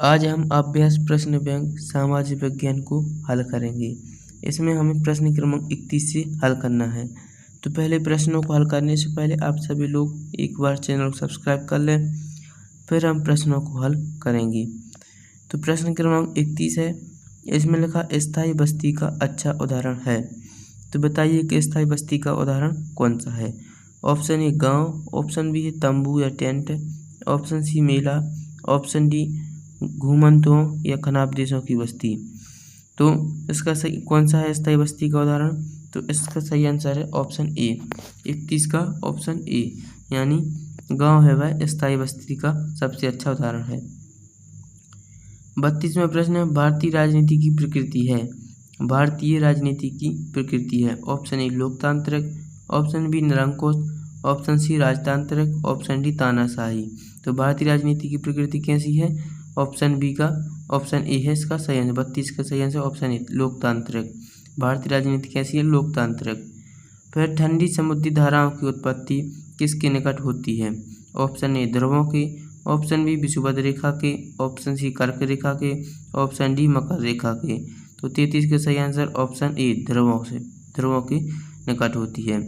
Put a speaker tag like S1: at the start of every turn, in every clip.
S1: आज हम अभ्यास प्रश्न बैंक सामाजिक विज्ञान को हल करेंगे। इसमें हमें प्रश्न क्रमांक 31 से हल करना है। तो पहले प्रश्नों को हल करने से पहले आप सभी लोग एक बार चैनल को सब्सक्राइब कर लें, फिर हम प्रश्नों को हल करेंगे। तो प्रश्न क्रमांक 31 है, इसमें लिखा स्थायी बस्ती का अच्छा उदाहरण है। तो बताइए कि स्थायी बस्ती का उदाहरण कौन सा है। ऑप्शन ए गाँव, ऑप्शन बी है तंबू या टेंट, ऑप्शन सी मेला, ऑप्शन डी घूमंतुओं या खनाबदेशों की बस्ती। तो इसका सही कौन सा है स्थायी बस्ती का उदाहरण। तो इसका सही आंसर है ऑप्शन ए, 31 का ऑप्शन ए, यानी गांव है वह स्थायी बस्ती का सबसे अच्छा उदाहरण है। 32वां प्रश्न है, भारतीय राजनीति की प्रकृति है। भारतीय राजनीति की प्रकृति है। ऑप्शन ए लोकतांत्रिक, ऑप्शन बी निरंकुश, ऑप्शन सी राजतांत्रिक, ऑप्शन डी तानाशाही। तो भारतीय राजनीति की प्रकृति कैसी है। ऑप्शन बी का ऑप्शन ए है इसका सही आंसर। 32 का सही आंसर ऑप्शन ए लोकतांत्रिक। भारतीय राजनीति कैसी है, लोकतांत्रिक। फिर ठंडी समुद्री धाराओं की उत्पत्ति किसके निकट होती है। ऑप्शन ए ध्रुवों के, ऑप्शन बी विषुवत रेखा के, ऑप्शन सी कर्क रेखा के, ऑप्शन डी मकर रेखा के। तो 33 का सही आंसर ऑप्शन ए ध्रुवों के निकट होती है।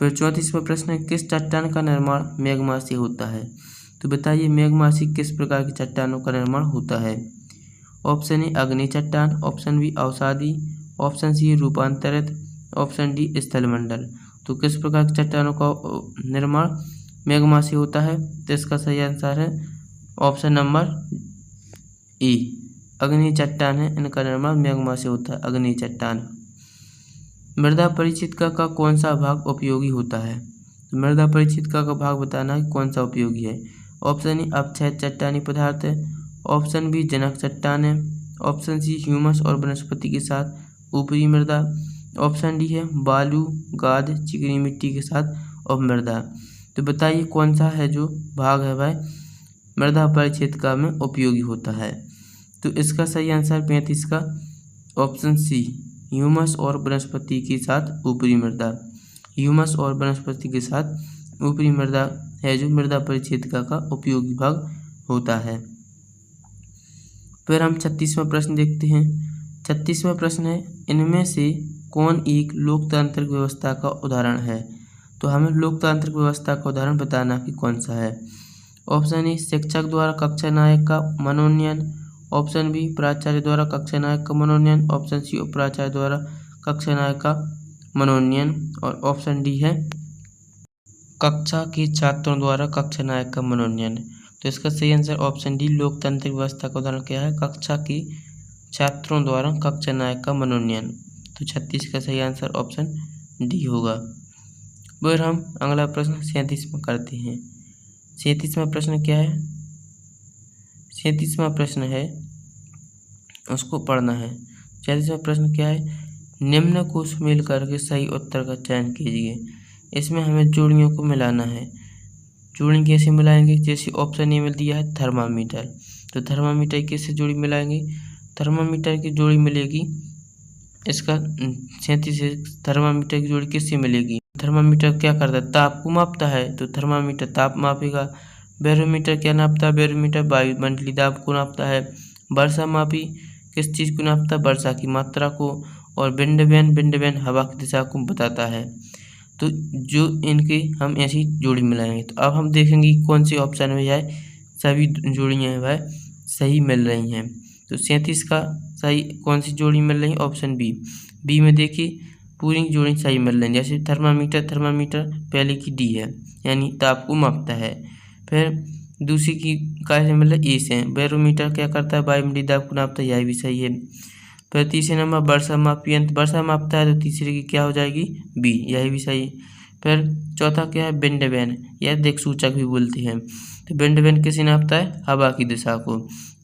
S1: फिर 34वां प्रश्न है, किस चट्टान का निर्माण मैग्मा से होता है। तो बताइए मैग्मा से किस प्रकार की चट्टानों का निर्माण होता है। ऑप्शन ए अग्नि चट्टान, ऑप्शन बी अवसादी, ऑप्शन सी रूपांतरित, ऑप्शन डी स्थलमंडल। तो किस प्रकार की चट्टानों का निर्माण मैग्मा से होता है। तो इसका सही आंसर है ऑप्शन नंबर ए, अग्नि चट्टान है, इनका निर्माण मैग्मा से होता है, अग्नि चट्टान। मृदा परिचितिका का कौन सा भाग उपयोगी होता है। तो मृदा परिचितिका का भाग बताना है कौन सा उपयोगी है। ऑप्शन ए अपक्षय चट्टानी पदार्थ है, ऑप्शन बी जनक चट्टान है, ऑप्शन सी ह्यूमस और वनस्पति के साथ ऊपरी मृदा, ऑप्शन डी है बालू गाद चिकनी मिट्टी के साथ उपमृदा। तो बताइए कौन सा है जो भाग है वह मृदा परिचितिका में उपयोगी होता है। तो इसका सही आंसर 35 का ऑप्शन सी ह्यूमस और वनस्पति के साथ ऊपरी मृदा। ह्यूमस और वनस्पति के साथ ऊपरी मृदा है जो मृदा परिचितिका का उपयोगी भाग होता है। फिर हम 36वां प्रश्न देखते हैं। 36वां प्रश्न है, इनमें से कौन एक लोकतांत्रिक व्यवस्था का उदाहरण है। तो हमें लोकतांत्रिक व्यवस्था का उदाहरण बताना कि कौन सा है। ऑप्शन ए शिक्षक द्वारा कक्षा नायक का मनोनयन, ऑप्शन बी प्राचार्य द्वारा कक्षा नायक का मनोनयन, ऑप्शन सी प्राचार्य द्वारा कक्षा नायक का मनोनयन, और ऑप्शन डी है कक्षा के छात्रों द्वारा कक्षा नायक का मनोनयन। तो इसका सही आंसर ऑप्शन डी लोकतांत्रिक व्यवस्था का उदाहरण क्या है, कक्षा के छात्रों द्वारा कक्षा नायक का मनोनयन। तो 36 का सही आंसर ऑप्शन डी होगा। फिर हम अगला प्रश्न 37 में करते हैं। 37वां प्रश्न क्या है। 37वां प्रश्न है उसको पढ़ना है। 37वां प्रश्न क्या है, निम्न को सुमेल करके सही उत्तर का चयन कीजिए। इसमें हमें जोड़ियों को मिलाना है। जोड़ी कैसे मिलाएंगे, जैसे ऑप्शन ए में दिया है थर्मामीटर। तो थर्मामीटर किससे जोड़ी मिलाएंगे, थर्मामीटर की जोड़ी मिलेगी इसका 37 से थर्मामीटर की जोड़ी किससे मिलेगी। थर्मामीटर क्या करता है, ताप को मापता है, तो थर्मामीटर ताप मापेगा। बैरोमीटर क्या नापता है, बैरोमीटर वायुमंडलीय दाब को नापता है। वर्षा मापी किस चीज़ को नापता है, वर्षा की मात्रा को। और विंड हवा की दिशा को बताता है। तो जो इनके हम ऐसी जोड़ी मिलाएंगे। तो अब हम देखेंगे कौन सी ऑप्शन में है सभी जोड़ियाँ हैं वह सही मिल रही हैं। तो 37 का सही कौन सी जोड़ी मिल रही है, ऑप्शन बी में देखिए पूरी जोड़ी सही मिल रही है। जैसे थर्मामीटर पहले की डी है, यानी ताप को मापता है। फिर दूसरी की कैसे मिल रहा है, ए से। बैरोमीटर क्या करता है, वायुमंडलीय दाब को नापता है, यह भी सही है। फिर तीसरे नंबर वर्षा मापी यंत्र वर्षा मापता है, तो तीसरे की क्या हो जाएगी, बी, यही भी सही। फिर चौथा क्या है, विंड वैन, यह दिक्सूचक भी बोलते हैं। तो विंड वैन किसे नापता है, हवा की दिशा को।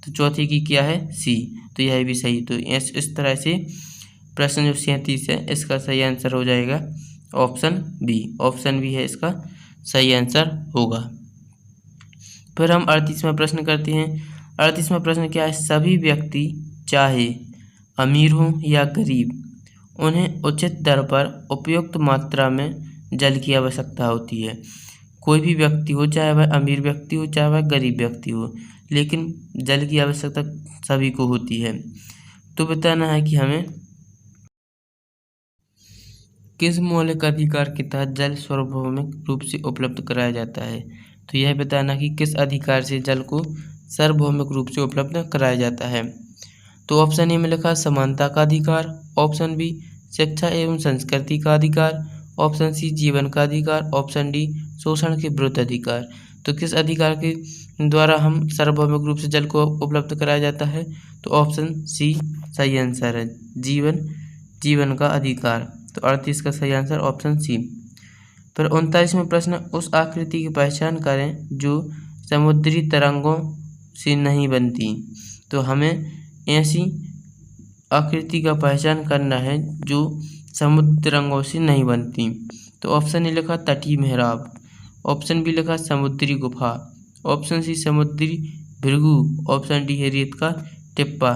S1: तो चौथी की क्या है, सी, तो यह भी सही। तो इस तरह से प्रश्न जो 37 है इसका सही आंसर हो जाएगा ऑप्शन बी है इसका सही आंसर होगा। फिर हम 38वां प्रश्न करते हैं। 38वां प्रश्न क्या है, सभी व्यक्ति चाहे अमीर हो या गरीब, उन्हें उचित दर पर उपयुक्त मात्रा में जल की आवश्यकता होती है। कोई भी व्यक्ति हो, चाहे वह अमीर व्यक्ति हो चाहे वह गरीब व्यक्ति हो, लेकिन जल की आवश्यकता सभी को होती है। तो बताना है कि हमें किस मौलिक अधिकार के तहत जल सार्वभौमिक रूप से उपलब्ध कराया जाता है। तो यह बताना कि किस अधिकार से जल को सार्वभौमिक रूप से उपलब्ध कराया जाता है। तो ऑप्शन ए में लिखा समानता का अधिकार, ऑप्शन बी शिक्षा एवं संस्कृति का अधिकार, ऑप्शन सी जीवन का अधिकार, ऑप्शन डी शोषण के विरुद्ध अधिकार। तो किस अधिकार के द्वारा हम सार्वभौमिक रूप से जल को उपलब्ध कराया जाता है। तो ऑप्शन सी सही आंसर है, जीवन का अधिकार। तो 38 का सही आंसर ऑप्शन सी। फिर 39वां प्रश्न, उस आकृति की पहचान करें जो समुद्री तरंगों से नहीं बनती। तो हमें ऐसी आकृति का पहचान करना है जो समुद्री तरंगों से नहीं बनती। तो ऑप्शन ए लिखा तटीय मेहराब, ऑप्शन बी लिखा समुद्री गुफा, ऑप्शन सी समुद्री भृगु, ऑप्शन डी है रेत का टिप्पा।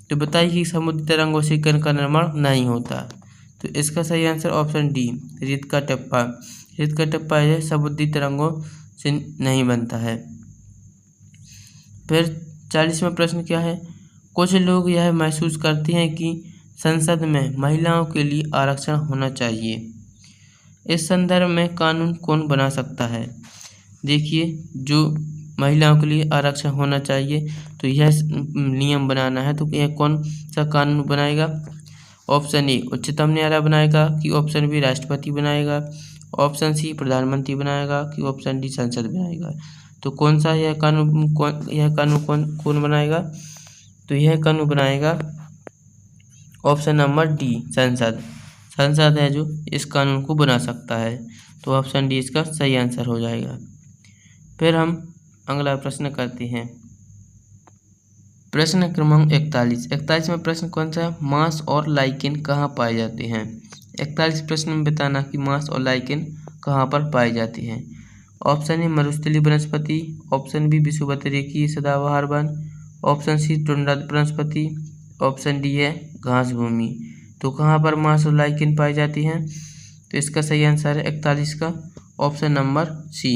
S1: तो बताइए कि समुद्री तरंगों से किन का निर्माण नहीं होता। तो इसका सही आंसर ऑप्शन डी रेत का टिप्पा। रेत का टिप्पा यह समुद्री तरंगों से नहीं बनता है। फिर 40वां प्रश्न क्या है, कुछ लोग यह महसूस करते हैं कि संसद में महिलाओं के लिए आरक्षण होना चाहिए। इस संदर्भ में कानून कौन बना सकता है। देखिए, जो महिलाओं के लिए आरक्षण होना चाहिए तो यह नियम बनाना है, तो यह कौन सा कानून बनाएगा। ऑप्शन ए उच्चतम न्यायालय बनाएगा, कि ऑप्शन बी राष्ट्रपति बनाएगा, ऑप्शन सी प्रधानमंत्री बनाएगा, कि ऑप्शन डी संसद बनाएगा। तो कौन सा यह कानून कौन बनाएगा। तो यह कानून बनाएगा ऑप्शन नंबर डी संसद है जो इस कानून को बना सकता है। तो ऑप्शन डी इसका सही आंसर हो जाएगा। फिर हम अगला प्रश्न करते हैं, प्रश्न क्रमांक 41वां प्रश्न कौन सा है, मांस और लाइकेन कहाँ पाए जाते हैं। 41 प्रश्न में बताना कि मांस और लाइकेन कहाँ पर पाए जाते हैं। ऑप्शन ए मरुस्थलीय वनस्पति, ऑप्शन बी विषुवत-रेखीय सदाबहार वन, ऑप्शन सी टुंड्रा वनस्पति, ऑप्शन डी है घास भूमि। तो कहाँ पर मांस और लाइकेन पाई जाती हैं। तो इसका सही आंसर है 41 का ऑप्शन नंबर सी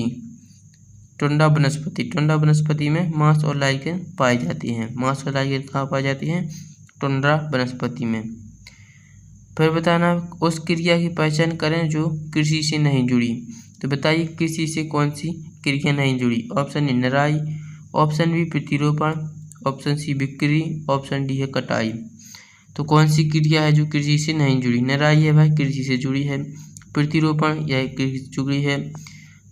S1: टुंड्रा वनस्पति में मांस और लाइकेन पाई जाती हैं। मांस और लाइकेन कहाँ पाई जाती हैं, टुंड्रा वनस्पति में। फिर बताना उस क्रिया की पहचान करें जो कृषि से नहीं जुड़ी। तो बताइए कृषि से कौन सी क्रिया नहीं जुड़ी। ऑप्शन ए निराई, ऑप्शन बी प्रतिरोपण, ऑप्शन सी बिक्री, ऑप्शन डी है कटाई। तो कौन सी क्रिया है जो कृषि से नहीं जुड़ी। निराई है भाई कृषि से जुड़ी है, प्रतिरोपण यह कृषि से जुड़ी है,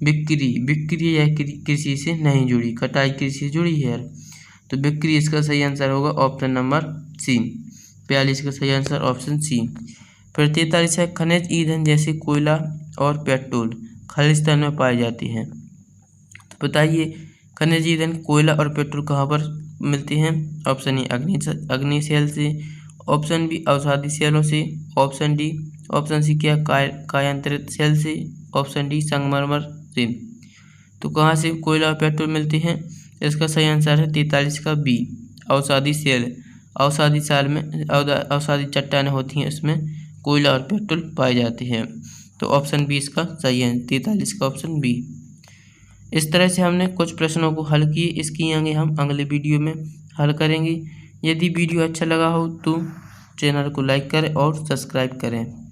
S1: बिक्री यह कृषि से नहीं जुड़ी, कटाई कृषि से जुड़ी है। तो बिक्री इसका सही आंसर होगा ऑप्शन नंबर सी। 42 का सही आंसर ऑप्शन सी। फिर 43 है, खनिज ईंधन जैसे कोयला और पेट्रोल खालिस्तान में पाए जाते हैं। तो बताइए खनिज ईंधन कोयला और पेट्रोल कहाँ पर मिलते हैं। ऑप्शन ए अग्नि सेल से, ऑप्शन बी अवसादी सेलों से, ऑप्शन डी ऑप्शन सी क्या कायांतरित सेल से, ऑप्शन डी संगमरमर से। तो कहाँ से कोयला और पेट्रोल मिलते हैं। इसका सही आंसर है 43 का बी अवसादी सेल। अवसादी साल में अवसादी चट्टानें होती हैं, इसमें कोयला और पेट्रोल पाए जाते हैं। तो ऑप्शन बी इसका सही है, 43 का ऑप्शन बी। इस तरह से हमने कुछ प्रश्नों को हल किए, इसकी आगे हम अगले वीडियो में हल करेंगे। यदि वीडियो अच्छा लगा हो तो चैनल को लाइक करें और सब्सक्राइब करें।